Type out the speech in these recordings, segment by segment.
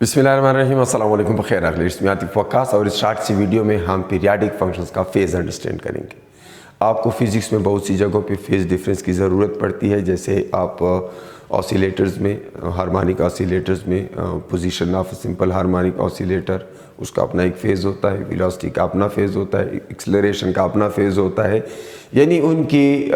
बिस्मिल्लाहिर्रहमानिर्रहीम, अस्सलाम वालेकुम, बखैर अगले में आतिफ वक्कास। और इस शार्ट सी वीडियो में हम पीरियाडिक फंक्शंस का फेज़ अंडरस्टैंड करेंगे। आपको फिज़िक्स में बहुत सी जगहों पे फेज़ डिफरेंस की ज़रूरत पड़ती है, जैसे आप ऑसिलेटर्स में, हार्मोनिक ऑसिलेटर्स में, position of simple harmonic oscillator, उसका अपना एक फ़ेज़ होता है, वेलोसिटी का अपना फ़ेज़ होता है, एक्सेलरेशन का अपना फ़ेज़ होता है। यानी उनकी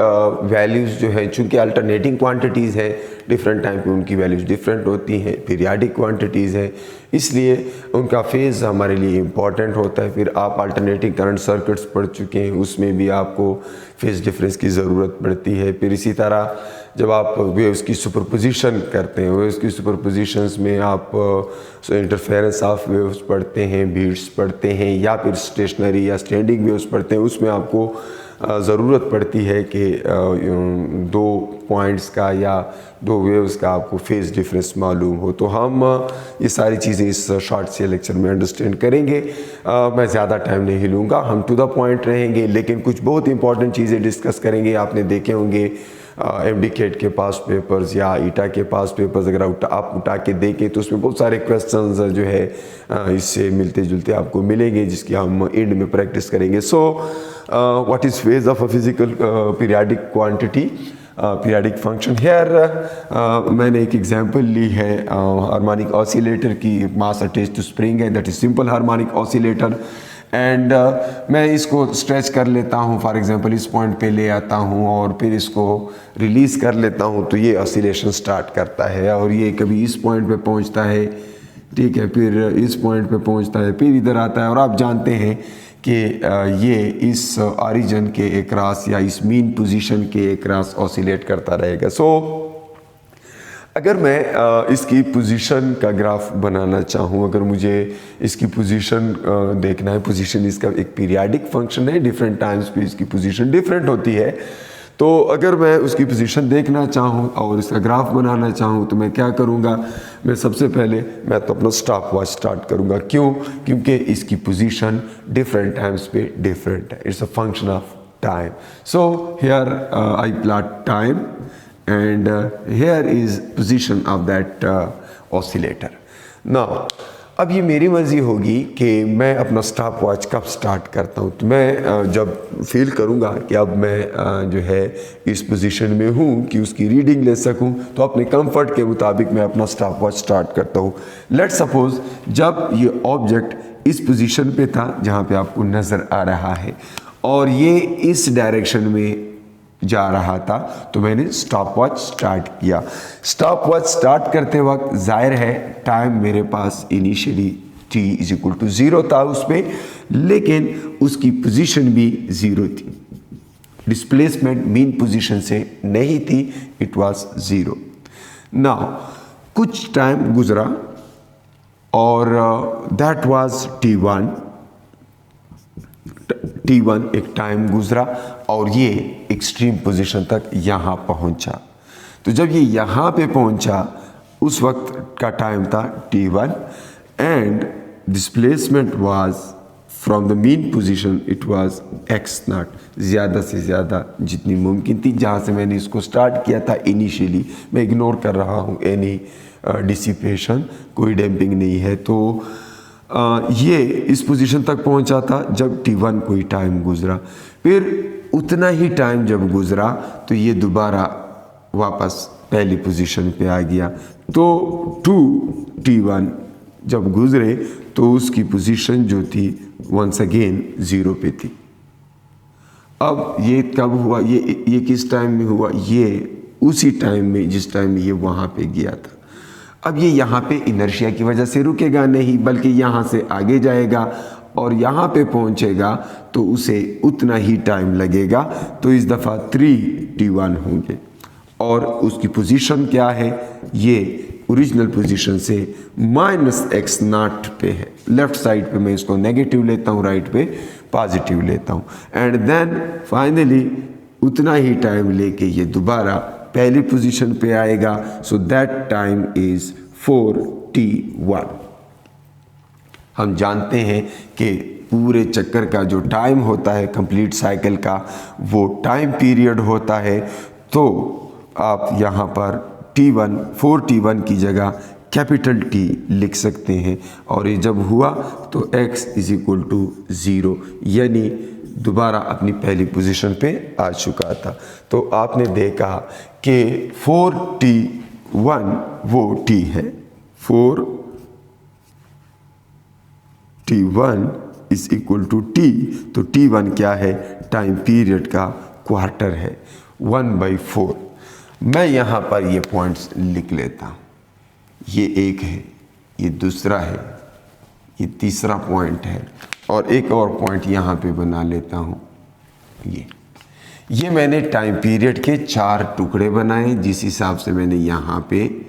वैल्यूज़ जो है, चूँकि अल्टरनेटिंग क्वांटिटीज़ हैं, डिफरेंट टाइम पे उनकी वैल्यूज़ डिफरेंट होती हैं, पीरियाडिक क्वांटिटीज़ हैं, इसलिए उनका फेज़ हमारे लिए इम्पॉर्टेंट होता है। फिर आप अल्टरनेटिंग करंट सर्किट्स पढ़ चुके हैं, उसमें भी आपको फेज़ डिफरेंस की ज़रूरत पड़ती है। फिर इसी तरह जब आप वेव्स की सुपरपोजिशन करते हैं, वेव्स की सुपरपोजिशंस में आप इंटरफेरेंस ऑफ वेव्स पढ़ते हैं, बीट्स पढ़ते हैं, या फिर स्टेशनरी या स्टैंडिंग वेव्स पढ़ते हैं, उसमें आपको ज़रूरत पड़ती है कि दो पॉइंट्स का या दो वेव्स का आपको फेज़ डिफरेंस मालूम हो। तो हम ये सारी चीज़ें इस शॉर्ट से लेक्चर में अंडरस्टैंड करेंगे। मैं ज़्यादा टाइम नहीं लूँगा, हम टू द पॉइंट रहेंगे, लेकिन कुछ बहुत इंपॉर्टेंट चीज़ें डिस्कस करेंगे। आपने देखे होंगे एमडीकेट के पास पेपर्स या ईटा के पास पेपर्स, अगर आप उठा के देखें तो उसमें बहुत सारे क्वेश्चंस जो है इससे मिलते जुलते आपको मिलेंगे, जिसकी हम एंड में प्रैक्टिस करेंगे। So what is phase of a physical periodic quantity, periodic function. Here मैंने एक एग्जांपल ली है हार्मोनिक ऑसिलेटर की, मास अटैच्ड टू स्प्रिंग है, that is simple harmonic oscillator. And मैं इसको स्ट्रेच कर लेता हूँ, फॉर एग्जांपल इस पॉइंट पे ले आता हूँ और फिर इसको रिलीज़ कर लेता हूँ, तो ये ऑसिलेशन स्टार्ट करता है। और ये कभी इस पॉइंट पे पहुँचता है, ठीक है, फिर इस पॉइंट पे पहुँचता है, फिर इधर आता है। और आप जानते हैं कि ये इस ऑरिजिन के अक्रॉस या इस मीन पोजीशन के अक्रॉस ऑसिलेट करता रहेगा। सो अगर मैं इसकी पोजीशन का ग्राफ बनाना चाहूँ, अगर मुझे इसकी पोजीशन देखना है, पोजीशन इसका एक पीरियाडिक फंक्शन है, डिफरेंट टाइम्स पे इसकी पोजीशन डिफरेंट होती है। तो अगर मैं उसकी पोजीशन देखना चाहूँ और इसका ग्राफ बनाना चाहूँ तो मैं क्या करूँगा, मैं सबसे पहले मैं तो अपना स्टॉप वॉच स्टार्ट करूँगा। क्यों? क्योंकि इसकी पोजीशन डिफरेंट टाइम्स पे डिफरेंट है, it's a function of time. So here I plot time and here is position of that oscillator. Now अब ये मेरी मर्ज़ी होगी कि मैं अपना स्टॉप वॉच कब स्टार्ट करता हूँ। तो मैं जब फील करूँगा कि अब मैं जो है इस पोजीशन में हूँ कि उसकी रीडिंग ले सकूँ, तो अपने कंफर्ट के मुताबिक मैं अपना स्टॉप वॉच स्टार्ट करता हूँ। लेट्स सपोज जब ये ऑब्जेक्ट इस पोजीशन पे था जहाँ पे आपको नज़र आ रहा है और ये इस डायरेक्शन में जा रहा था, तो मैंने स्टॉप वॉच स्टार्ट किया। स्टॉप वॉच स्टार्ट करते वक्त जाहिर है टाइम मेरे पास इनिशियली t = 0 था उसमें, लेकिन उसकी पोजीशन भी 0 थी, डिस्प्लेसमेंट मीन पोजीशन से नहीं थी, इट वाज 0। नाउ कुछ टाइम गुजरा और दैट वाज t1 एक टाइम गुजरा और ये एक्सट्रीम पोजीशन तक यहाँ पहुँचा। तो जब ये यहाँ पे पहुँचा उस वक्त का टाइम था t1 and displacement was from the mean position it was x0, ज़्यादा से ज़्यादा जितनी मुमकिन थी। जहाँ से मैंने इसको स्टार्ट किया था इनिशियली, मैं इग्नोर कर रहा हूँ एनी डिसिपेशन, कोई डैम्पिंग नहीं है। तो ये इस पोजीशन तक पहुंचा था जब t1 कोई टाइम गुजरा। फिर उतना ही टाइम जब गुजरा तो ये दोबारा वापस पहली पोजीशन पे आ गया। तो 2t1 जब गुजरे तो उसकी पोजीशन जो थी वंस अगेन 0 पे थी। अब ये कब हुआ, ये किस टाइम में हुआ, ये उसी टाइम में जिस टाइम में ये वहाँ पे गया था। अब ये यहाँ पे इनर्शिया की वजह से रुकेगा नहीं, बल्कि यहाँ से आगे जाएगा और यहाँ पे पहुँचेगा तो उसे उतना ही टाइम लगेगा। तो इस दफ़ा 3t1 होंगे और उसकी पोजीशन क्या है, ये ओरिजिनल पोजीशन से -x0 पे है। लेफ्ट साइड पे मैं इसको नेगेटिव लेता हूँ, राइट पे पॉजिटिव लेता हूँ। एंड देन फाइनली उतना ही टाइम लेके ये दोबारा पहली पोजीशन पे आएगा। So that time is 4t1। हम जानते हैं कि पूरे चक्कर का जो टाइम होता है कंप्लीट साइकिल का, वो टाइम पीरियड होता है। तो आप यहाँ पर t1 4t1 की जगह कैपिटल टी लिख सकते हैं, और ये जब हुआ तो x इज इक्वल टू 0, यानी दोबारा अपनी पहली पोजीशन पे आ चुका था। तो आपने देखा कि 4t1 वो t है, 4t1 is equal to t, तो t1 क्या है, टाइम पीरियड का क्वार्टर है, 1/4। मैं यहाँ पर ये पॉइंट्स लिख लेता हूँ, ये एक है, ये दूसरा है, ये तीसरा पॉइंट है, और एक और पॉइंट यहाँ पे बना लेता हूँ। ये मैंने टाइम पीरियड के 4 टुकड़े बनाए, जिस हिसाब से मैंने यहाँ पे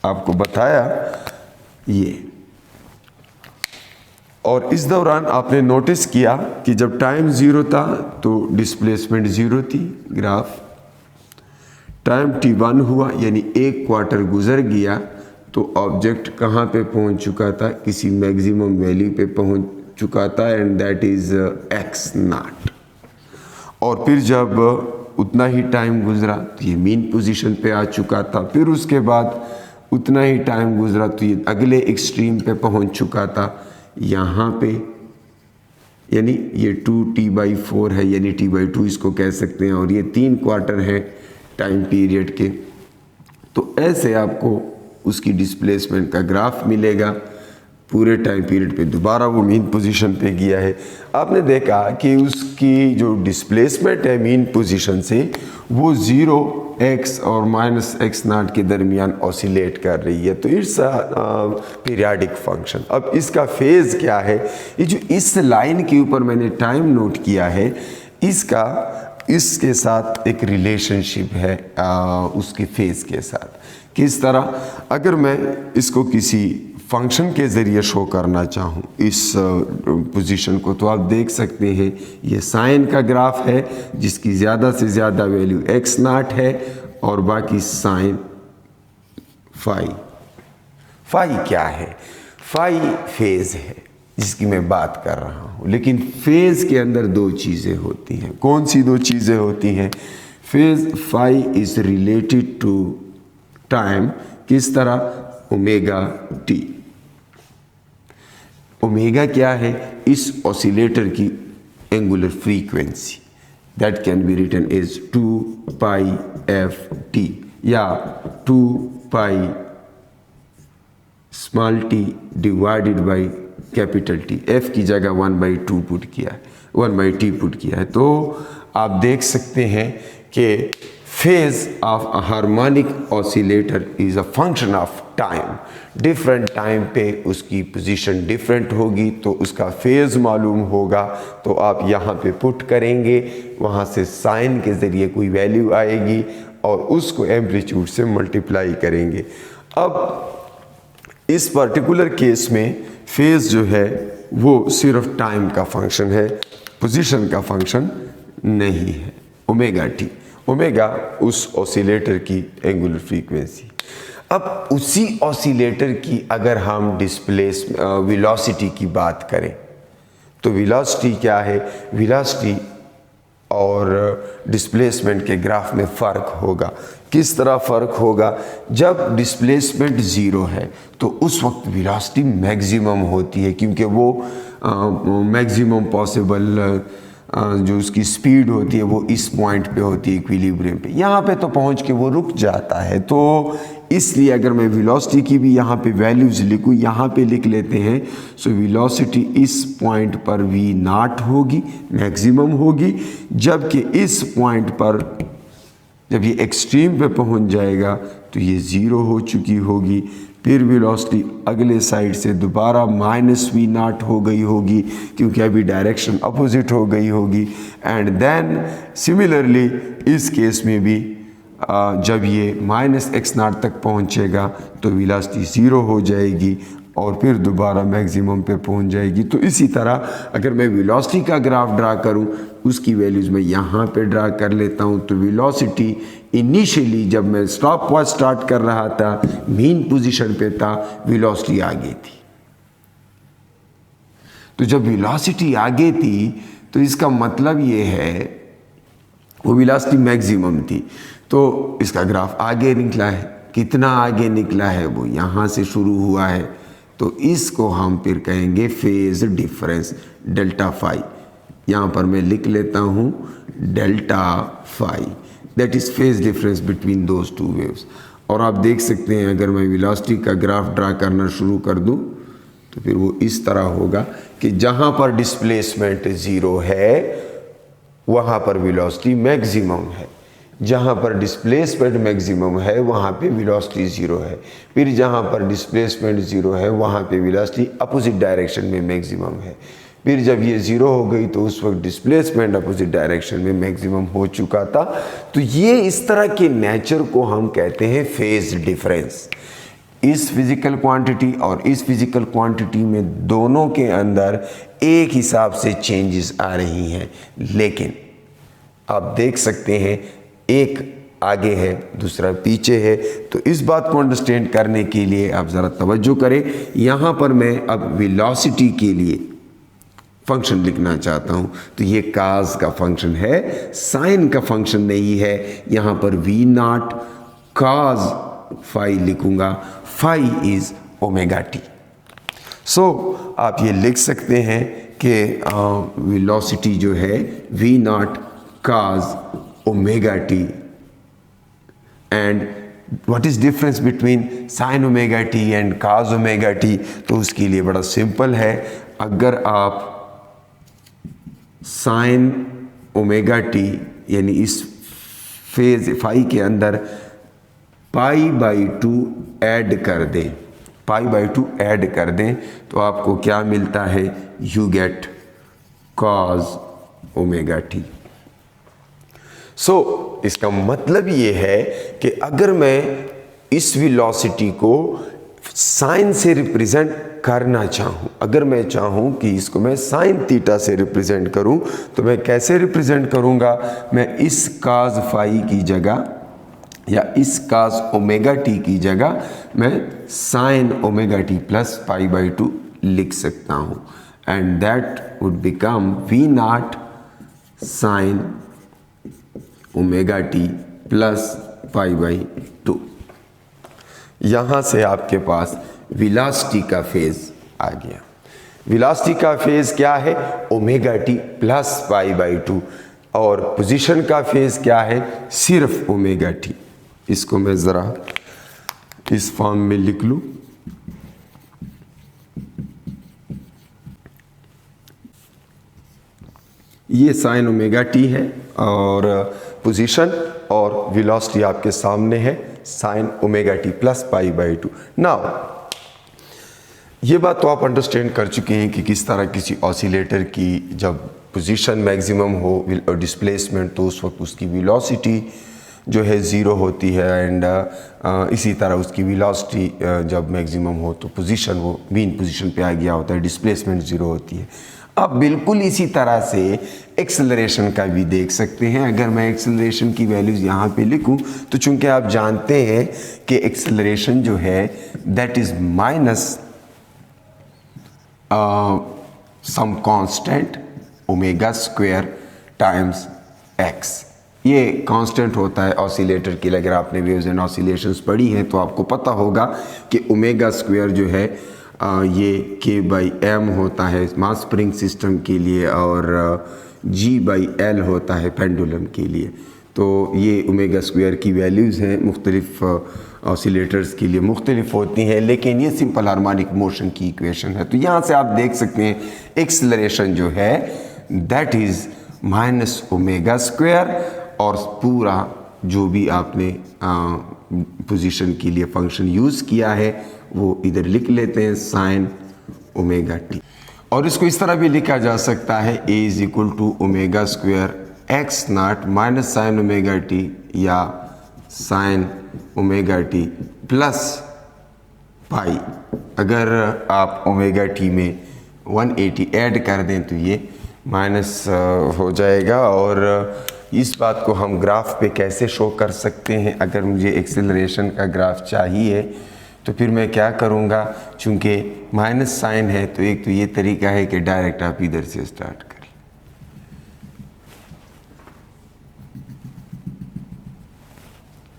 आपको बताया ये। और इस दौरान आपने नोटिस किया कि जब टाइम 0 था तो डिस्प्लेसमेंट 0 थी, ग्राफ। टाइम t1 हुआ यानी 1 क्वार्टर गुजर गया तो ऑब्जेक्ट कहाँ पे पहुँच चुका था, किसी मैक्सिमम वैल्यू पे पहुँच चुका था, एंड दैट इज़ x0। और फिर जब उतना ही टाइम गुजरा तो ये मीन पोजीशन पे आ चुका था, फिर उसके बाद उतना ही टाइम गुजरा तो ये अगले एक्सट्रीम पे पहुँच चुका था, यहाँ पे, यानी ये 2t/4 है, यानी t/2 इसको कह सकते हैं, और ये 3 क्वार्टर है टाइम पीरियड के। तो ऐसे आपको उसकी डिस्प्लेसमेंट का ग्राफ मिलेगा, पूरे टाइम पीरियड पे दोबारा वो मीन पोजीशन पे गया है। आपने देखा कि उसकी जो डिस्प्लेसमेंट है मीन पोजीशन से, वो 0x और -x0 के दरमियान ऑसिलेट कर रही है। तो इट्स पीरियाडिक फंक्शन। अब इसका फेज़ क्या है, ये जो इस लाइन के ऊपर मैंने टाइम नोट किया है, इसके साथ एक रिलेशनशिप है उसके फेज़ के साथ। किस तरह, अगर मैं इसको किसी फंक्शन के ज़रिए शो करना चाहूँ इस पोजीशन को, तो आप देख सकते हैं ये साइन का ग्राफ है जिसकी ज़्यादा से ज़्यादा वैल्यू x0 है, और बाकी साइन फाई क्या है, फाई फेज़ है जिसकी मैं बात कर रहा हूँ। लेकिन फेज़ के अंदर 2 चीज़ें होती हैं। कौन सी 2 चीज़ें होती हैं? Phase phi is related to time, किस तरह, ओमेगा टी। ओमेगा क्या है, इस ऑसिलेटर की angular frequency, that can be written as 2πft या 2π small t divided by capital T। f की जगह 1/2 पुट किया है, 1/t पुट किया है। तो आप देख सकते हैं कि phase of a harmonic oscillator is a function of time. Different time पे उसकी पोजीशन डिफरेंट होगी तो उसका फेज़ मालूम होगा। तो आप यहाँ पे पुट करेंगे, वहाँ से साइन के ज़रिए कोई वैल्यू आएगी और उसको एम्पलीट्यूड से मल्टीप्लाई करेंगे। अब इस पर्टिकुलर केस में फेज़ जो है वो सिर्फ टाइम का फंक्शन है, पोजीशन का फंक्शन नहीं है। ओमेगा टी, ओमेगा उस ऑसिलेटर की एंगुलर फ्रीक्वेंसी। अब उसी ऑसिलेटर की अगर हम वेलोसिटी की बात करें तो वेलोसिटी क्या है, वेलोसिटी और डिस्प्लेसमेंट के ग्राफ में फ़र्क होगा। किस तरह फ़र्क होगा, जब डिस्प्लेसमेंट 0 है तो उस वक्त वेलोसिटी मैक्सिमम होती है, क्योंकि वो मैक्सिमम पॉसिबल जो उसकी स्पीड होती है वो इस पॉइंट पे होती है, इक्विलिब्रियम पे। यहाँ पे तो पहुँच के वो रुक जाता है। तो इसलिए अगर मैं वेलोसिटी की भी यहाँ पे वैल्यूज़ लिखूँ, यहाँ पे लिख लेते हैं, सो वेलोसिटी इस पॉइंट पर v0 होगी, मैक्सिमम होगी, जबकि इस पॉइंट पर जब ये एक्सट्रीम पे पहुँच जाएगा तो ये 0 हो चुकी होगी। फिर वेलोसिटी अगले साइड से दोबारा -v0 हो गई होगी, क्योंकि अभी डायरेक्शन अपोजिट हो गई होगी। एंड देन सिमिलरली इस केस में भी जब ये -x0 तक पहुंचेगा तो वेलोसिटी 0 हो जाएगी और फिर दोबारा मैक्सिमम पे पहुंच जाएगी। तो इसी तरह अगर मैं वेलोसिटी का ग्राफ ड्रा करूं, उसकी वैल्यूज़ मैं यहाँ पे ड्रा कर लेता हूं। तो वेलोसिटी इनिशियली जब मैं स्टॉप वॉच स्टार्ट कर रहा था, मीन पोजीशन पे था, वेलोसिटी आगे थी। तो जब वेलोसिटी आगे थी तो इसका मतलब ये है वो वेलोसिटी मैक्सिमम थी, तो इसका ग्राफ आगे निकला है। कितना आगे निकला है वो यहाँ से शुरू हुआ है, तो इसको हम फिर कहेंगे फेज डिफरेंस डेल्टा फाई। यहाँ पर मैं लिख लेता हूँ delta phi, that is phase difference between those two waves. और आप देख सकते हैं अगर मैं वेलोसिटी का ग्राफ ड्रा करना शुरू कर दूँ तो फिर वो इस तरह होगा कि जहाँ पर डिस्प्लेसमेंट ज़ीरो है वहाँ पर वेलोसिटी मैक्सिमम है, जहाँ पर डिस्प्लेसमेंट मैक्सिमम है वहाँ पे वेलोसिटी ज़ीरो है, फिर जहाँ पर डिस्प्लेसमेंट ज़ीरो है वहाँ पे वेलोसिटी अपोजिट डायरेक्शन में मैक्सिमम है, फिर जब ये ज़ीरो हो गई तो उस वक्त डिस्प्लेसमेंट अपोजिट डायरेक्शन में मैक्सिमम हो चुका था। तो ये इस तरह के नेचर को हम कहते हैं फेज डिफरेंस। इस फिजिकल क्वांटिटी और इस फिजिकल क्वांटिटी में दोनों के अंदर एक हिसाब से चेंजेस आ रही हैं, लेकिन आप देख सकते हैं एक आगे है दूसरा पीछे है। तो इस बात को अंडरस्टैंड करने के लिए आप ज़रा तवज्जो करें। यहाँ पर मैं अब वेलोसिटी के लिए फंक्शन लिखना चाहता हूँ, तो ये काज का फंक्शन है, साइन का फंक्शन नहीं है। यहाँ पर वी नॉट काज फाई लिखूँगा, phi is omega t. So आप ये लिख सकते हैं कि वेलोसिटी जो है v naught cos omega t, and what is difference between sine omega t and cos omega t. तो उसके लिए बड़ा सिंपल है, अगर आप साइन ओमेगा टी यानी इस फेज फाई के अंदर पाई बाई टू ऐड कर दें, पाई बाई टू ऐड कर दें तो आपको क्या मिलता है, you get cos omega t. So इसका मतलब ये है कि अगर मैं इस वेलोसिटी को साइन से रिप्रेजेंट करना चाहूँ, अगर मैं चाहूँ कि इसको मैं साइन थीटा से रिप्रेजेंट करूँ तो मैं कैसे रिप्रेजेंट करूँगा, मैं इस काज फाई की जगह या इस काज ओमेगा टी की जगह मैं sine omega t plus pi by two लिख सकता हूँ, and that would become v naught sine omega t plus pi by two. यहाँ से आपके पास वेलोसिटी का फेज आ गया। वेलोसिटी का फेज क्या है, omega t plus pi by to, और पोजीशन का फेज क्या है, सिर्फ ओमेगा टी। इसको मैं ज़रा इस फॉर्म में लिख लूँ, ये साइन ओमेगा टी है और पोजीशन और वेलोसिटी आपके सामने है sign omega t plus pi by to. Now ये बात तो आप अंडरस्टैंड कर चुके हैं कि किस तरह किसी ऑसिलेटर की जब पोजीशन मैक्सिमम हो और डिस्प्लेसमेंट तो उस वक्त उसकी वेलोसिटी जो है ज़ीरो होती है, एंड इसी तरह उसकी वेलोसिटी जब मैक्सिमम हो तो पोजीशन वो मीन पोजीशन पे आ गया होता है, डिस्प्लेसमेंट ज़ीरो होती है। अब बिल्कुल इसी तरह से एक्सेलरेशन का भी देख सकते हैं। अगर मैं एक्सेलरेशन की वैल्यूज़ यहाँ पे लिखूँ तो चूँकि आप जानते हैं कि एक्सेलरेशन जो है that is minus some constant omega square times x. ये कांस्टेंट होता है ऑसिलेटर के लिए। अगर आपने वेव्स एंड ऑसिलेशंस पढ़ी हैं तो आपको पता होगा कि ओमेगा स्क्वायर जो है ये के बाई एम होता है मास स्प्रिंग सिस्टम के लिए, और जी बाई एल होता है पेंडुलम के लिए। तो ये ओमेगा स्क्वायर की वैल्यूज़ हैं, मुख्तलिफ ऑसिलेटर्स के लिए मुख्तलिफ होती हैं, लेकिन ये सिंपल हार्मोनिक मोशन की इक्वेशन है। तो यहाँ से आप देख सकते हैं एक्सेलरेशन जो है that is minus omega square, और पूरा जो भी आपने पोजीशन के लिए फंक्शन यूज़ किया है वो इधर लिख लेते हैं साइन ओमेगा टी। और इसको इस तरह भी लिखा जा सकता है A is equal to omega square x naught minus sine omega t या sine omega t plus pi. अगर आप ओमेगा टी में 180 ऐड कर दें तो ये माइनस हो जाएगा। और इस बात को हम ग्राफ पे कैसे शो कर सकते हैं, अगर मुझे एक्सेलरेशन का ग्राफ चाहिए तो फिर मैं क्या करूँगा, चूँकि माइनस साइन है तो एक तो ये तरीका है कि डायरेक्ट आप इधर से स्टार्ट करें।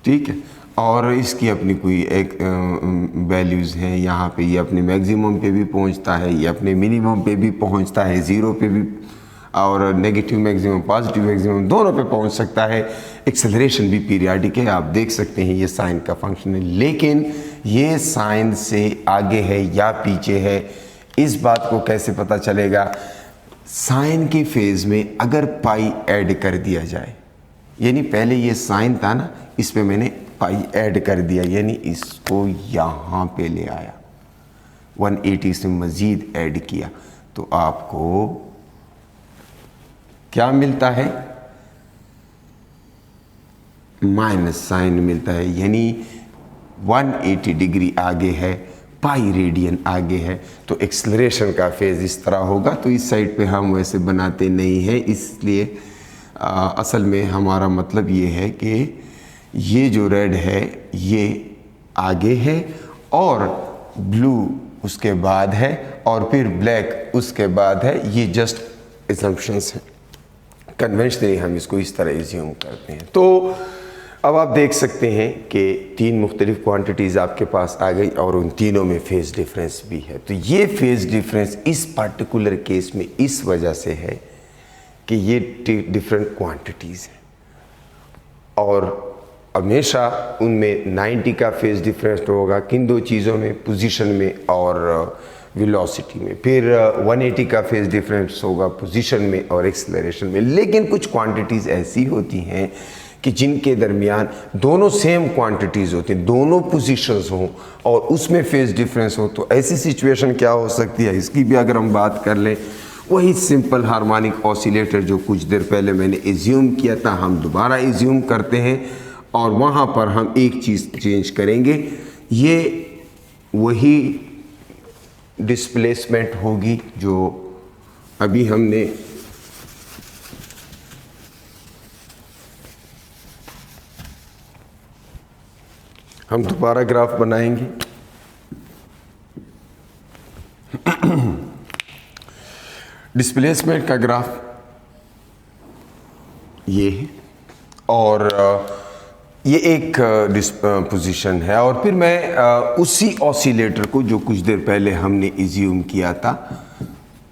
ठीक है, और इसकी अपनी कोई एक वैल्यूज़ हैं। यहाँ पे ये अपने मैक्सिमम पे भी पहुँचता है, ये अपने मिनिमम पे भी पहुँचता है, ज़ीरो पे भी, और नेगेटिव मैक्सिमम पॉजिटिव मैक्सिमम दोनों पे पहुँच सकता है। एक्सेलरेशन भी पीरियाडिक है, आप देख सकते हैं ये साइन का फंक्शन है, लेकिन ये साइन से आगे है या पीछे है इस बात को कैसे पता चलेगा? साइन के फेज़ में अगर पाई ऐड कर दिया जाए, यानी पहले ये साइन था ना, इसमें मैंने पाई ऐड कर दिया, यानी इसको यहाँ पे ले आया, 180 से मज़ीद ऐड किया, तो आपको क्या मिलता है? माइनस साइन मिलता है, यानी 180 डिग्री आगे है, पाई रेडियन आगे है। तो एक्सेलरेशन का फेज़ इस तरह होगा। तो इस साइड पे हम वैसे बनाते नहीं हैं, इसलिए असल में हमारा मतलब ये है कि ये जो रेड है ये आगे है और ब्लू उसके बाद है और फिर ब्लैक उसके बाद है। ये जस्ट एजम्पशंस हैं, कन्वेंशनली हम इसको इस तरह एज्यूम करते हैं। तो अब आप देख सकते हैं कि 3 मुख्तलिफ क्वांटिटीज़ आपके पास आ गई और उन तीनों में फेज़ डिफरेंस भी है। तो ये फेज़ डिफरेंस इस पर्टिकुलर केस में इस वजह से है कि ये डिफरेंट क्वांटिटीज़ हैं और हमेशा उनमें 90 का फेज़ डिफरेंस होगा किन दो चीज़ों में, पोजीशन में और वेलोसिटी में। फिर 180 का फेज़ डिफरेंस होगा पोजीशन में और एक्सेलरेशन में। लेकिन कुछ क्वांटिटीज़ ऐसी होती हैं कि जिनके दरमियान दोनों सेम क्वांटिटीज़ होती हैं, दोनों पोजीशंस हों और उसमें फेज़ डिफरेंस हो। तो ऐसी सिचुएशन क्या हो सकती है, इसकी भी अगर हम बात कर लें, वही सिंपल हार्मोनिक ऑसिलेटर जो कुछ देर पहले मैंने एज्यूम किया था, हम दोबारा एज्यूम करते हैं और वहाँ पर हम एक चीज़ चेंज करेंगे। ये वही डिस्प्लेसमेंट होगी जो अभी हमने हम दोबारा ग्राफ बनाएंगे। डिस्प्लेसमेंट का ग्राफ ये है और ये एक पोजीशन है और फिर मैं उसी ऑसिलेटर को जो कुछ देर पहले हमने एज्यूम किया था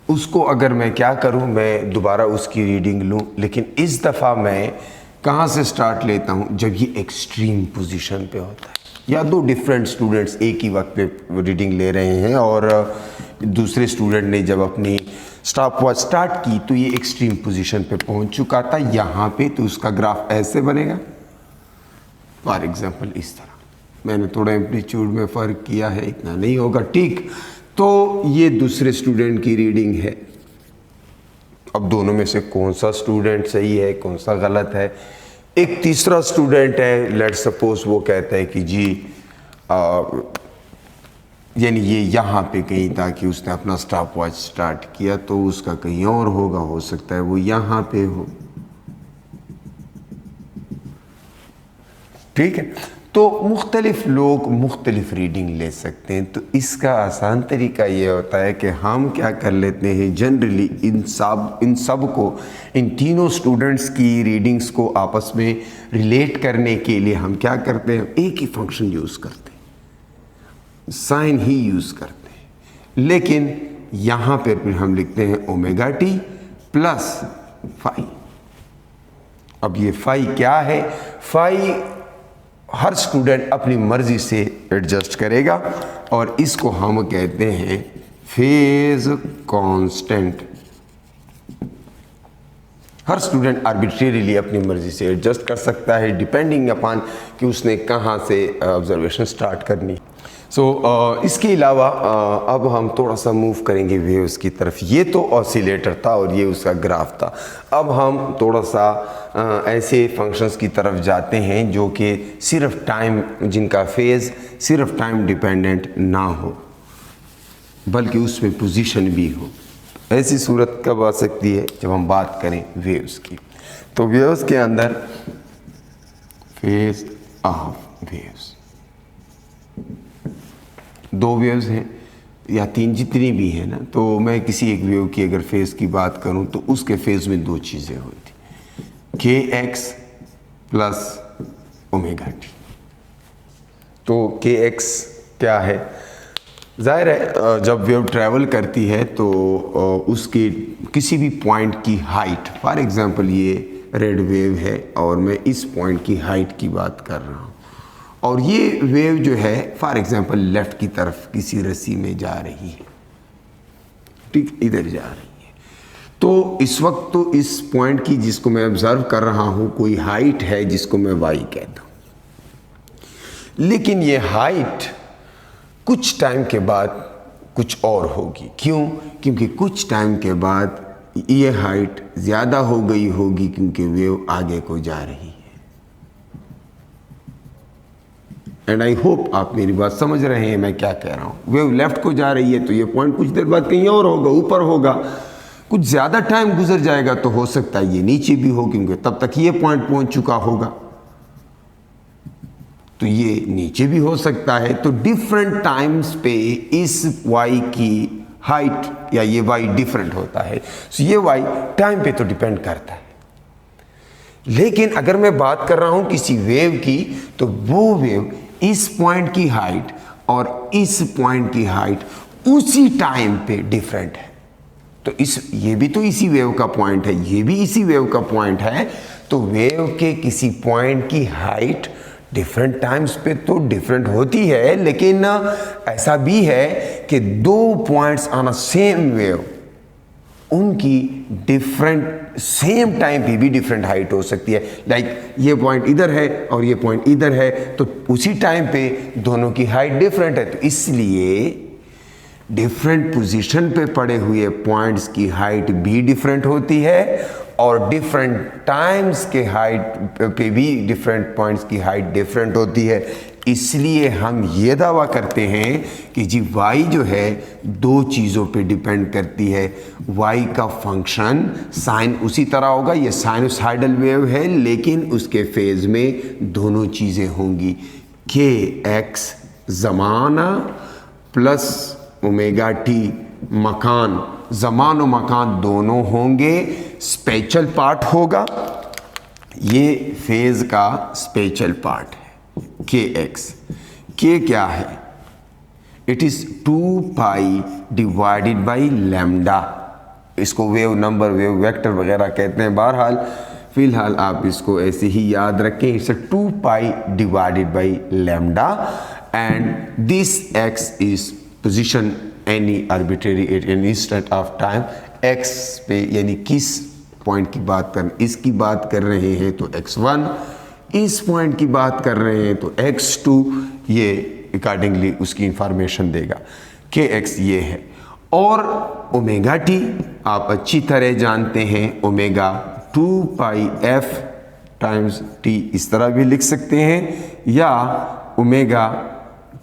उसको अगर मैं क्या करूं, मैं दोबारा उसकी रीडिंग लूं, लेकिन इस दफ़ा मैं कहाँ से स्टार्ट लेता हूं? जब ये एक्सट्रीम पोजीशन पे होता है या दो डिफरेंट स्टूडेंट्स एक ही वक्त पे रीडिंग ले रहे हैं और दूसरे स्टूडेंट ने जब अपनी स्टॉप वॉच स्टार्ट की तो ये एक्सट्रीम पोजीशन पे पहुंच चुका था यहाँ पे। तो उसका ग्राफ ऐसे बनेगा, फॉर एग्जांपल इस तरह। मैंने थोड़ा एम्पलीट्यूड में फ़र्क किया है, इतना नहीं होगा, ठीक। तो ये दूसरे स्टूडेंट की रीडिंग है। अब दोनों में से कौन सा स्टूडेंट सही है, कौन सा गलत है? एक तीसरा स्टूडेंट है, लेट्स सपोज वो कहता है कि जी यानी ये यहाँ पे कहीं था कि उसने अपना स्टॉप वॉच स्टार्ट किया, तो उसका कहीं और होगा, हो सकता है वो यहाँ पे हो, ठीक है। तो मुख्तलिफ लोग मुख्तलिफ रीडिंग ले सकते हैं। तो इसका आसान तरीका ये होता है कि हम क्या कर लेते हैं, जनरली इन सब को, इन तीनों स्टूडेंट्स की रीडिंग्स को आपस में रिलेट करने के लिए हम क्या करते हैं, एक ही फंक्शन यूज़ करते हैं, साइन ही यूज़ करते हैं। लेकिन यहाँ पर फिर हम लिखते हैं ओमेगा टी प्लस फाई। अब ये फाई क्या है? फाई हर स्टूडेंट अपनी मर्जी से एडजस्ट करेगा और इसको हम कहते हैं फेज कांस्टेंट। हर स्टूडेंट आर्बिट्रेरीली अपनी मर्जी से एडजस्ट कर सकता है डिपेंडिंग अपॉन कि उसने कहाँ से ऑब्जर्वेशन स्टार्ट करनी। इसके अलावा अब हम थोड़ा सा मूव करेंगे वेव्स की तरफ। ये तो ऑसिलेटर था और ये उसका ग्राफ था। अब हम थोड़ा सा ऐसे फंक्शंस की तरफ जाते हैं जो कि सिर्फ टाइम, जिनका फेज़ सिर्फ टाइम डिपेंडेंट ना हो बल्कि उसमें पोजीशन भी हो। ऐसी सूरत कब आ सकती है? जब हम बात करें वेव्स की। तो वेव्स के अंदर फेज ऑफ वेव्स, दो वेव्स हैं या तीन, जितनी भी है ना, तो मैं किसी एक वेव की अगर फेज़ की बात करूं तो उसके फेज़ में दो चीज़ें होती, के एक्स प्लस ओमेगा टी। तो के एक्स क्या है? ज़ाहिर है जब वेव ट्रैवल करती है तो उसकी किसी भी पॉइंट की हाइट, फॉर एग्ज़ाम्पल ये रेड वेव है और मैं इस पॉइंट की हाइट की बात कर रहा हूँ, और ये वेव जो है फॉर एग्ज़ाम्पल लेफ़्ट की तरफ किसी रस्सी में जा रही है, ठीक इधर जा रही है, तो इस वक्त तो इस पॉइंट की जिसको मैं ऑब्ज़र्व कर रहा हूँ कोई हाइट है जिसको मैं वाई कहता हूँ, लेकिन ये हाइट कुछ टाइम के बाद कुछ और होगी। क्यों? क्योंकि कुछ टाइम के बाद ये हाइट ज़्यादा हो गई होगी क्योंकि वेव आगे को जा रही है। एंड आई होप आप मेरी बात समझ रहे हैं मैं क्या कह रहा हूँ। वेव लेफ्ट को जा रही है तो ये पॉइंट कुछ देर बाद कहीं और होगा, ऊपर होगा, कुछ ज़्यादा टाइम गुजर जाएगा तो हो सकता है ये नीचे भी हो, क्योंकि तब तक ये पॉइंट पहुँच चुका होगा, तो ये नीचे भी हो सकता है। तो डिफरेंट टाइम्स पे इस y की हाइट या ये y डिफरेंट होता है, तो ये y टाइम पे तो डिपेंड करता है। लेकिन अगर मैं बात कर रहा हूं किसी वेव की, तो वो वेव इस पॉइंट की हाइट और इस पॉइंट की हाइट उसी टाइम पे डिफरेंट है। तो ये भी तो इसी वेव का पॉइंट है, ये भी इसी वेव का पॉइंट है, तो वेव के किसी पॉइंट की हाइट डिफरेंट टाइम्स पे तो डिफरेंट होती है। लेकिन ऐसा भी है कि दो points on a same wave, उनकी डिफरेंट सेम टाइम पे भी डिफरेंट हाइट हो सकती है। लाइक ये पॉइंट इधर है और ये पॉइंट इधर है, तो उसी टाइम पे दोनों की हाइट डिफरेंट है, तो इसलिए डिफरेंट पोजीशन पे पड़े हुए पॉइंट्स की हाइट भी डिफरेंट होती है, और डिफरेंट टाइम्स के हाइट पे भी डिफरेंट पॉइंट्स की हाइट डिफरेंट होती है। इसलिए हम ये दावा करते हैं कि जी y जो है दो चीज़ों पे डिपेंड करती है। y का फंक्शन साइन उसी तरह होगा, ये साइनोसाइडल वेव है, लेकिन उसके फेज में दोनों चीज़ें होंगी, के एक्स ज़माना प्लस ओमेगा टी मकान, ज़मान और मकान दोनों होंगे। स्पेशल पार्ट होगा, ये फेज का स्पेशल पार्ट है के एक्स। के क्या है? It is 2 pi divided by lambda. इसको वेव नंबर, वेव वेक्टर वगैरह कहते हैं। बहरहाल फिलहाल आप इसको ऐसे ही याद रखें, it's 2 pi divided by lambda, and this x is position any arbitrary at an instant of time. X पे यानी किस पॉइंट की बात इसकी बात कर रहे हैं तो x1, इस पॉइंट की बात कर रहे हैं तो x2, ये अकॉर्डिंगली उसकी इंफॉर्मेशन देगा। के एक्स ये है, और ओमेगा टी आप अच्छी तरह जानते हैं, ओमेगा 2 पाई एफ टाइम्स टी इस तरह भी लिख सकते हैं, या ओमेगा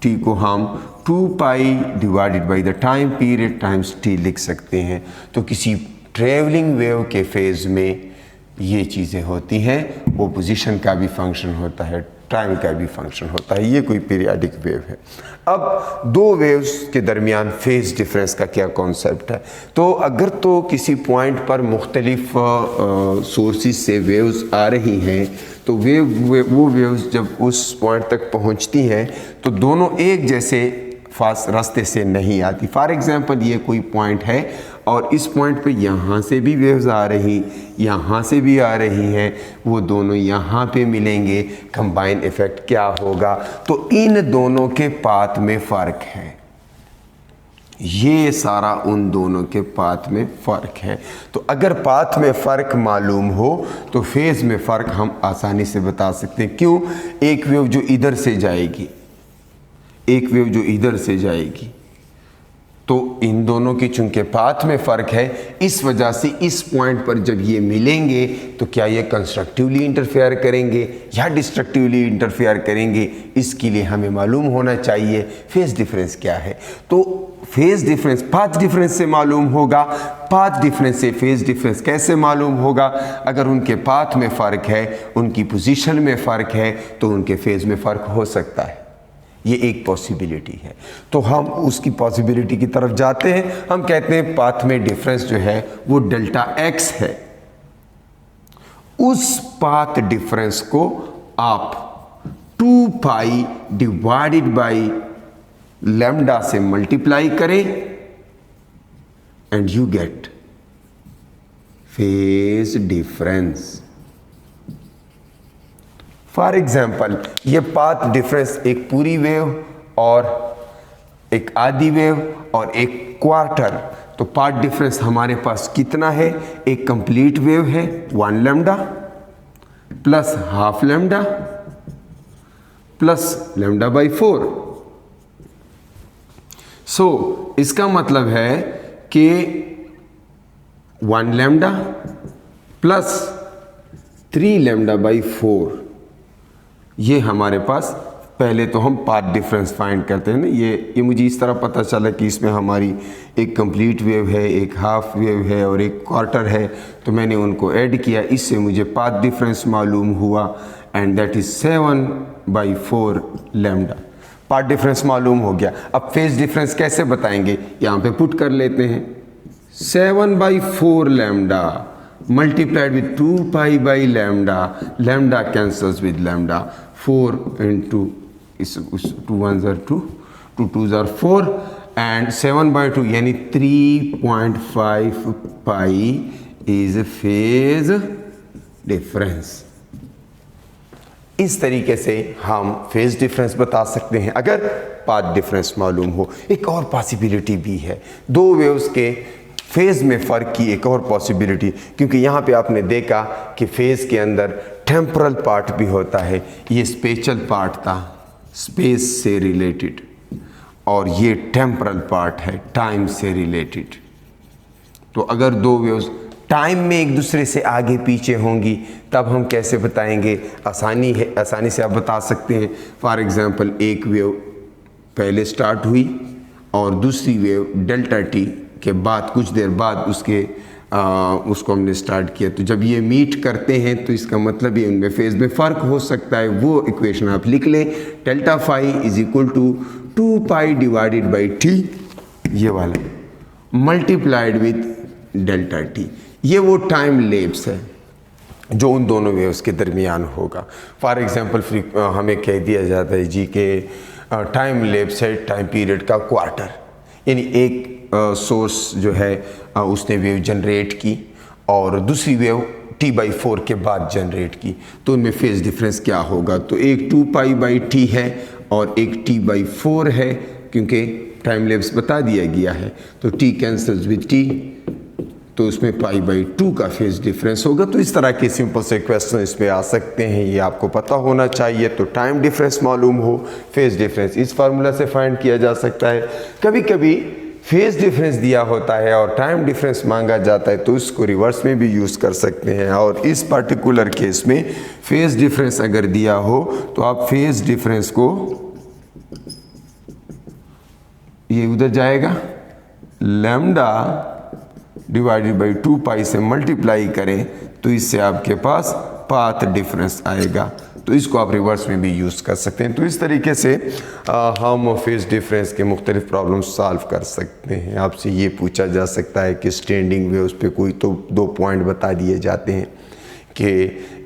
टी को हम 2 pi divided by the time period times T लिख सकते हैं। तो किसी ट्रेवलिंग वेव के फेज़ में ये चीज़ें होती हैं, वो पोजीशन का भी फंक्शन होता है, टाइम का भी फंक्शन होता है, ये कोई पीरियाडिक वेव है। अब दो वेव्स के दरमियान फेज़ डिफरेंस का क्या कॉन्सेप्ट है? तो अगर तो किसी पॉइंट पर मुख्तलिफ सोर्सेज से वेव्स आ रही हैं, तो वो वेव्स जब उस पॉइंट तक पहुंचती हैं तो दोनों एक जैसे फास्ट रास्ते से नहीं आती। फॉर एग्जांपल ये कोई पॉइंट है और इस पॉइंट पे यहाँ से भी वेव्स आ रही, यहाँ से भी आ रही हैं, वो दोनों यहाँ पे मिलेंगे, कंबाइन इफेक्ट क्या होगा? तो इन दोनों के पाथ में फ़र्क है, ये सारा उन दोनों के पाथ में फ़र्क है। तो अगर पाथ में फ़र्क मालूम हो तो फेज़ में फ़र्क हम आसानी से बता सकते हैं। क्यों? एक वेव जो इधर से जाएगी, एक वेव जो इधर से जाएगी, तो इन दोनों की चूंकि पाथ में फ़र्क है, इस वजह से इस पॉइंट पर जब ये मिलेंगे तो क्या ये कंस्ट्रक्टिवली इंटरफेयर करेंगे या डिस्ट्रक्टिवली इंटरफेयर करेंगे, इसके लिए हमें मालूम होना चाहिए फेज़ डिफरेंस क्या है। तो फेज़ डिफरेंस पाथ डिफरेंस से मालूम होगा। पाथ डिफरेंस से फेज़ डिफरेंस कैसे मालूम होगा? अगर उनके पाथ में फ़र्क है, उनकी पोजीशन में फ़र्क है, तो उनके फेज़ में फ़र्क हो सकता है। ये एक पॉसिबिलिटी है। तो हम उसकी पॉसिबिलिटी की तरफ जाते हैं। हम कहते हैं पाथ में डिफरेंस जो है वो डेल्टा एक्स है। उस पाथ डिफरेंस को आप 2 पाई डिवाइडेड बाई लैम्डा से मल्टीप्लाई करें and you get phase difference. For example, ये पाथ डिफरेंस एक पूरी वेव और एक आधी वेव और एक क्वार्टर, तो पाथ डिफरेंस हमारे पास कितना है? एक कंप्लीट वेव है 1 lambda plus half lambda plus lambda by 4। सो इसका मतलब है कि 1 लैम्डा प्लस 3 लैम्डा बाई 4, ये हमारे पास, पहले तो हम पाथ डिफरेंस फाइंड करते हैं ना। ये मुझे इस तरह पता चला कि इसमें हमारी एक कंप्लीट वेव है, एक हाफ वेव है और एक क्वार्टर है, तो मैंने उनको ऐड किया, इससे मुझे पाथ डिफरेंस मालूम हुआ and that is 7/4 lambda. Path difference मालूम हो गया। अब फेज डिफरेंस कैसे बताएंगे? यहाँ पे पुट कर लेते हैं 7/4 lambda multiplied with 2 pi by lambda, lambda cancels with lambda, 4 into 2 1s are 2, 2 2s are 4 and 7/2 यानी 3.5 पाई इज फेज डिफरेंस। इस तरीके से हम फेज डिफरेंस बता सकते हैं अगर पाथ डिफरेंस मालूम हो। एक और पॉसिबिलिटी भी है, दो वेव्स के फेज में फ़र्क की एक और पॉसिबिलिटी, क्योंकि यहाँ पे आपने देखा कि फेज के अंदर टेम्परल पार्ट भी होता है, ये स्पेशल पार्ट था स्पेस से रिलेटेड और ये टेम्परल पार्ट है टाइम से रिलेटेड। तो अगर दो वेव्स टाइम में एक दूसरे से आगे पीछे होंगी तब हम कैसे बताएंगे? आसानी से आप बता सकते हैं। फॉर एग्जांपल, एक वेव पहले स्टार्ट हुई और दूसरी वेव डेल्टा टी के बाद कुछ देर बाद उसको हमने स्टार्ट किया, तो जब ये मीट करते हैं तो इसका मतलब ये उनमें फेज में फ़र्क हो सकता है। वो इक्वेशन आप लिख लें, delta phi is equal to 2 pi divided by t, ये वाला, मल्टीप्लाइड विथ डेल्टा टी। ये वो टाइम लेप्स है जो उन दोनों वेव्स के दरमियान होगा। फॉर एग्जांपल, हमें कह दिया जाता है जी के टाइम लेप्स है टाइम पीरियड का क्वार्टर, यानी एक सोर्स जो है उसने वेव जनरेट की और दूसरी वेव t/4 के बाद जनरेट की, तो उनमें फेज डिफरेंस क्या होगा? तो एक 2 पाई बाई टी है और एक t/4 है, क्योंकि टाइम लेप्स बता दिया गया है। तो t कैंसल्स विद t, तो उसमें π/2 का फेज डिफरेंस होगा। तो इस तरह के सिंपल से क्वेश्चन इसमें आ सकते हैं, ये आपको पता होना चाहिए। तो टाइम डिफरेंस मालूम हो, फेज डिफरेंस इस फार्मूला से फाइंड किया जा सकता है। कभी कभी फेज डिफरेंस दिया होता है और टाइम डिफरेंस मांगा जाता है, तो उसको रिवर्स में भी यूज़ कर सकते हैं। और इस पर्टिकुलर केस में फेज डिफरेंस अगर दिया हो तो आप फेज डिफरेंस को, ये उधर जाएगा, लैम्डा डिवाइडेड बाई 2 पाई से मल्टीप्लाई करें तो इससे आपके पास पाथ डिफरेंस आएगा। तो इसको आप रिवर्स में भी यूज़ कर सकते हैं। तो इस तरीके से हम फेज डिफरेंस के मुख्तलिफ प्रॉब्लम सॉल्व कर सकते हैं। आपसे ये पूछा जा सकता है कि स्टैंडिंग वेव्स पे कोई तो 2 पॉइंट बता दिए जाते हैं कि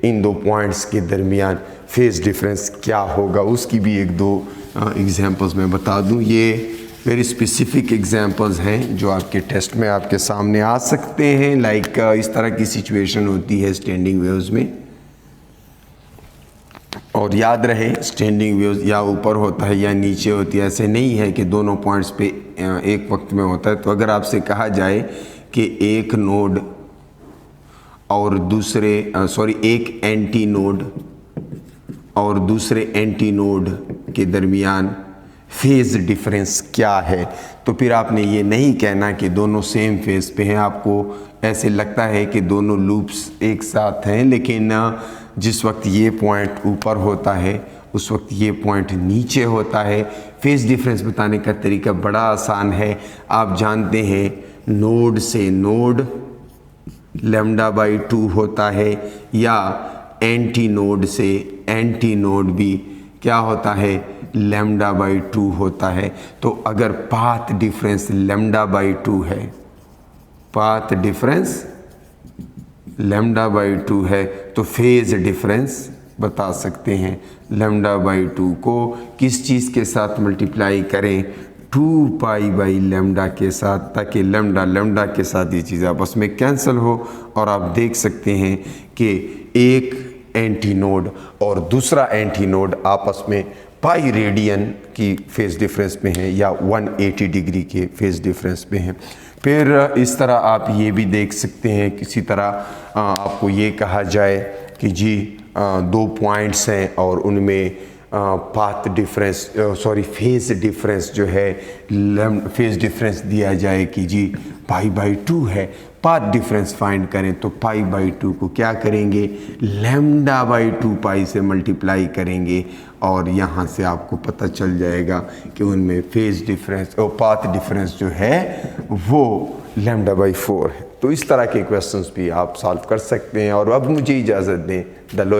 इन 2 पॉइंट्स के दरमियान फेज डिफरेंस क्या होगा, उसकी भी 1-2 एग्जांपल्स मैं बता दूं। ये वेरी स्पेसिफिक एग्जांपल्स हैं जो आपके टेस्ट में आपके सामने आ सकते हैं। लाइक इस तरह की सिचुएशन होती है स्टैंडिंग वेव्स में, और याद रहे स्टैंडिंग वेव्स या ऊपर होता है या नीचे होती है, ऐसे नहीं है कि दोनों पॉइंट्स पे एक वक्त में होता है। तो अगर आपसे कहा जाए कि एक नोड और एक एंटी नोड और दूसरे एंटी नोड के दरमियान फेज डिफरेंस क्या है, तो फिर आपने ये नहीं कहना कि दोनों सेम फेज पे हैं। आपको ऐसे लगता है कि दोनों लूप्स एक साथ हैं, लेकिन जिस वक्त ये पॉइंट ऊपर होता है उस वक्त ये पॉइंट नीचे होता है। फेज डिफरेंस बताने का तरीका बड़ा आसान है। आप जानते हैं नोड से नोड λ/2 होता है, या एंटी नोड से एंटी नोड भी क्या होता है, λ/2 होता है। तो अगर पाथ डिफरेंस λ/2 है, पाथ डिफरेंस λ/2 है, तो फेज डिफरेंस बता सकते हैं। लैम्डा बाई 2 को किस चीज़ के साथ मल्टीप्लाई करें, 2 पाई बाई लैम्डा के साथ, ताकि लैम्डा लैम्डा के साथ ये चीज़ आपस में कैंसिल हो। और आप देख सकते हैं कि एक एंटी नोड और दूसरा एंटी नोड आपस में पाई रेडियन की फेज़ डिफरेंस में है या 180 डिग्री के फेज़ डिफरेंस में है। फिर इस तरह आप ये भी देख सकते हैं, किसी तरह आपको ये कहा जाए कि जी 2 पॉइंट्स हैं और उनमें पाथ डिफरेंस फेज़ डिफरेंस जो है, फेज़ डिफरेंस दिया जाए कि जी पाई बाई 2 है। पाथ डिफरेंस फाइंड करें तो पाई बाई 2 को क्या करेंगे, लैम्डा बाई 2 पाई से मल्टीप्लाई करेंगे और यहाँ से आपको पता चल जाएगा कि उनमें फेज़ डिफरेंस और पाथ डिफरेंस जो है वो लैम्डा बाई 4 है। तो इस तरह के क्वेश्चंस भी आप सॉल्व कर सकते हैं। और अब मुझे इजाज़त दें।